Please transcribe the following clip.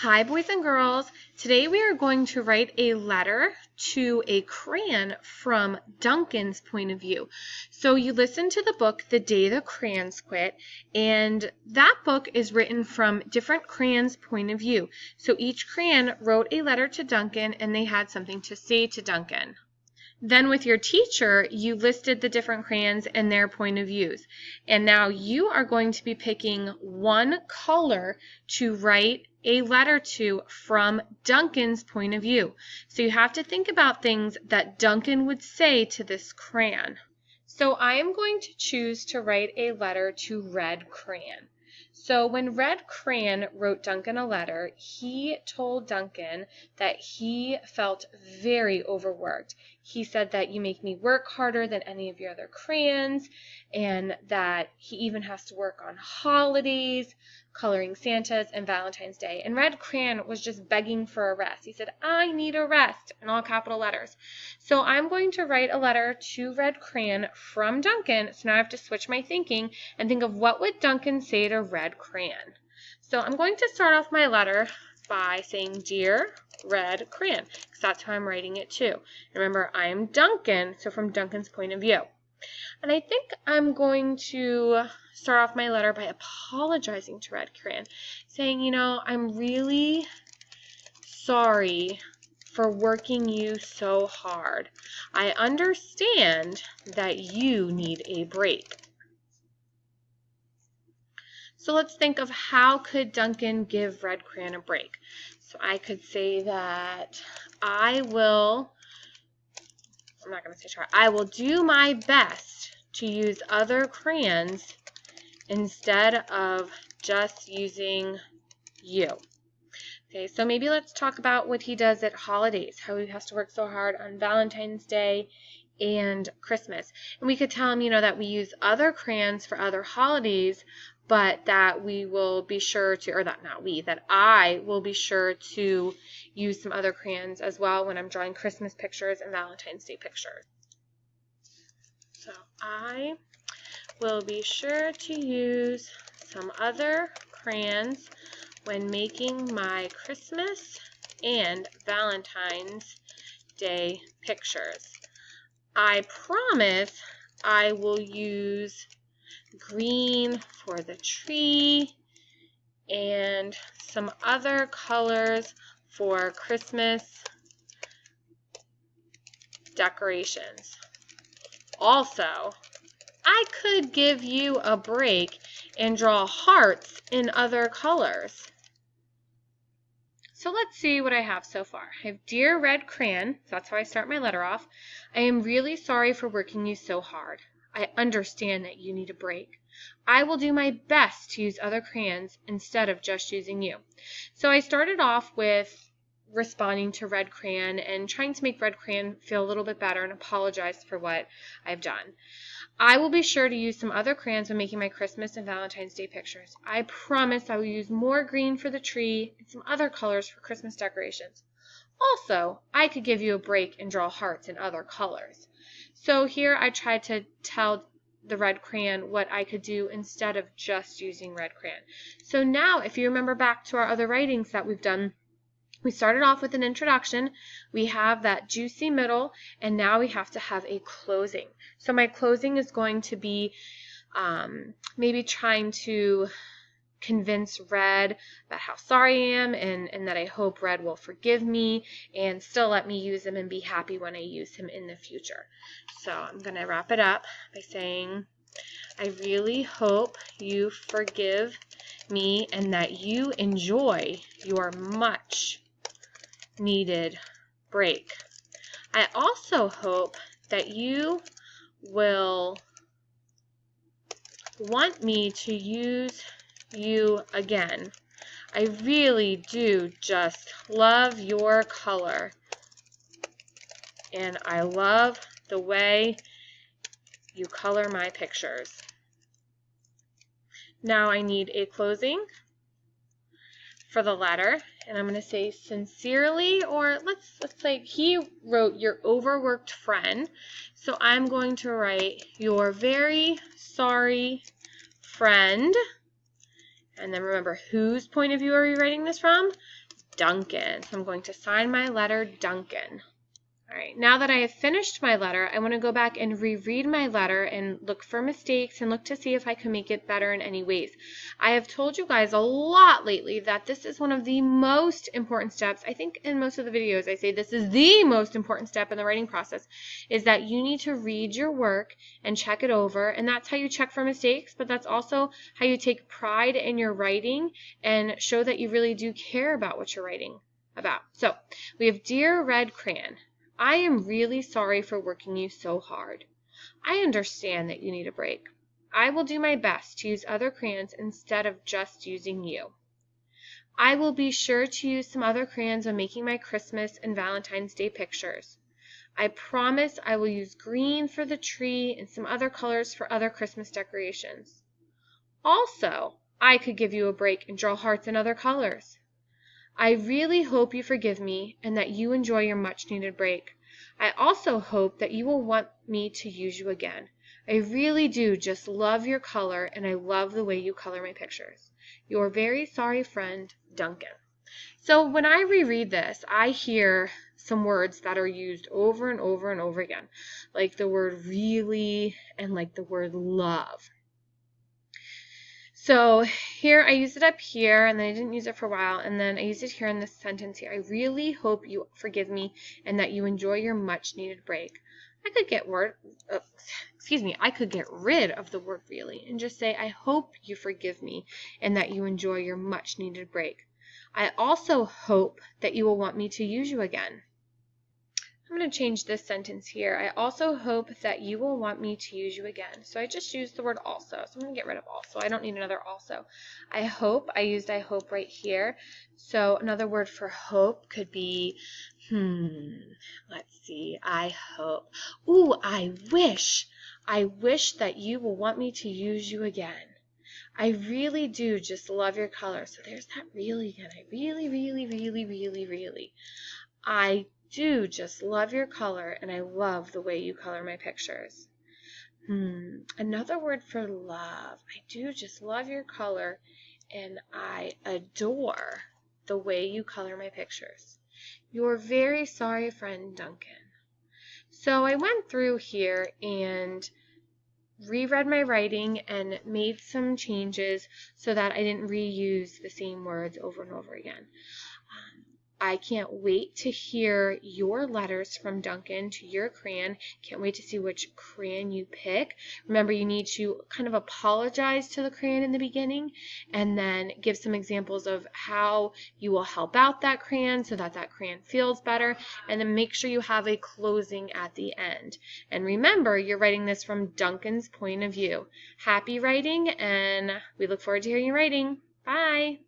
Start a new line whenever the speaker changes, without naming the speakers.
Hi, boys and girls. Today we are going to write a letter to a crayon from Duncan's point of view. So you listen to the book, The Day the Crayons Quit, and that book is written from different crayons' point of view. So each crayon wrote a letter to Duncan, and they had something to say to Duncan. Then with your teacher, you listed the different crayons and their point of views. And now you are going to be picking one color to write a letter to from Duncan's point of view. So you have to think about things that Duncan would say to this crayon. So I am going to choose to write a letter to Red Crayon. So when Red Crayon wrote Duncan a letter, he told Duncan that he felt very overworked. He said that you make me work harder than any of your other crayons, and that he even has to work on holidays, coloring Santas, and Valentine's Day. And Red Crayon was just begging for a rest. He said, "I need a rest," in all capital letters. So I'm going to write a letter to Red Crayon from Duncan. So now I have to switch my thinking and think of what would Duncan say to Red Crayon. So I'm going to start off my letter by saying, "Dear Red Crayon," because that's how I'm writing it to. Remember, I am Duncan, so from Duncan's point of view. And I think I'm going to start off my letter by apologizing to Red Crayon, saying, I'm really sorry for working you so hard. I understand that you need a break. So let's think of how could Duncan give Red Crayon a break. So I could say that I will do my best to use other crayons instead of just using you. Okay, so maybe let's talk about what he does at holidays, how he has to work so hard on Valentine's Day and Christmas. And we could tell him, that we use other crayons for other holidays, but that we will be sure to, that I will be sure to use some other crayons as well when I'm drawing Christmas pictures and Valentine's Day pictures. So I will be sure to use some other crayons when making my Christmas and Valentine's Day pictures. I promise I will use green for the tree and some other colors for Christmas decorations. Also, I could give you a break and draw hearts in other colors. So let's see what I have so far. I have Dear Red Crayon, so that's how I start my letter off. I am really sorry for working you so hard. I understand that you need a break. I will do my best to use other crayons instead of just using you. So I started off with responding to Red Crayon and trying to make Red Crayon feel a little bit better and apologize for what I've done. I will be sure to use some other crayons when making my Christmas and Valentine's Day pictures. I promise I will use more green for the tree and some other colors for Christmas decorations. Also, I could give you a break and draw hearts in other colors. So here I tried to tell the Red Crayon what I could do instead of just using Red Crayon. So now, if you remember back to our other writings that we've done, we started off with an introduction, we have that juicy middle, and now we have to have a closing. So my closing is going to be maybe trying to convince Red about how sorry I am and that I hope Red will forgive me and still let me use him and be happy when I use him in the future. So I'm going to wrap it up by saying, I really hope you forgive me and that you enjoy your much needed break. I also hope that you will want me to use you again. I really do just love your color, and I love the way you color my pictures. Now I need a closing for the letter, and I'm going to say sincerely, or let's say he wrote your overworked friend, so I'm going to write your very sorry friend. And then remember, whose point of view are we writing this from? Duncan. So I'm going to sign my letter Duncan. All right, now that I have finished my letter, I want to go back and reread my letter and look for mistakes and look to see if I can make it better in any ways. I have told you guys a lot lately that this is one of the most important steps. I think in most of the videos I say this is the most important step in the writing process, is that you need to read your work and check it over, and that's how you check for mistakes, but that's also how you take pride in your writing and show that you really do care about what you're writing about. So we have Dear Red Crayon. I am really sorry for working you so hard. I understand that you need a break. I will do my best to use other crayons instead of just using you. I will be sure to use some other crayons when making my Christmas and Valentine's Day pictures. I promise I will use green for the tree and some other colors for other Christmas decorations. Also, I could give you a break and draw hearts in other colors. I really hope you forgive me and that you enjoy your much-needed break. I also hope that you will want me to use you again. I really do just love your color, and I love the way you color my pictures. Your very sorry friend, Duncan. So when I reread this, I hear some words that are used over and over and over again, like the word really and like the word love. So here I used it up here, and then I didn't use it for a while, and then I used it here in this sentence here. I really hope you forgive me and that you enjoy your much needed break. I could get I could get rid of the word really and just say I hope you forgive me and that you enjoy your much needed break. I also hope that you will want me to use you again. I'm going to change this sentence here. I also hope that you will want me to use you again. So I just used the word also. So I'm going to get rid of also. I don't need another also. I hope. I used I hope right here. So another word for hope could be, let's see. I hope. Ooh, I wish. I wish that you will want me to use you again. I really do just love your color. So there's that really again. I really, really, really, really, really. I do just love your color, and I love the way you color my pictures. Another word for love. I do just love your color, and I adore the way you color my pictures. Your very sorry friend, Duncan. So I went through here and reread my writing and made some changes so that I didn't reuse the same words over and over again. I can't wait to hear your letters from Duncan to your crayon. Can't wait to see which crayon you pick. Remember, you need to kind of apologize to the crayon in the beginning and then give some examples of how you will help out that crayon so that that crayon feels better, and then make sure you have a closing at the end. And remember, you're writing this from Duncan's point of view. Happy writing, and we look forward to hearing your writing. Bye!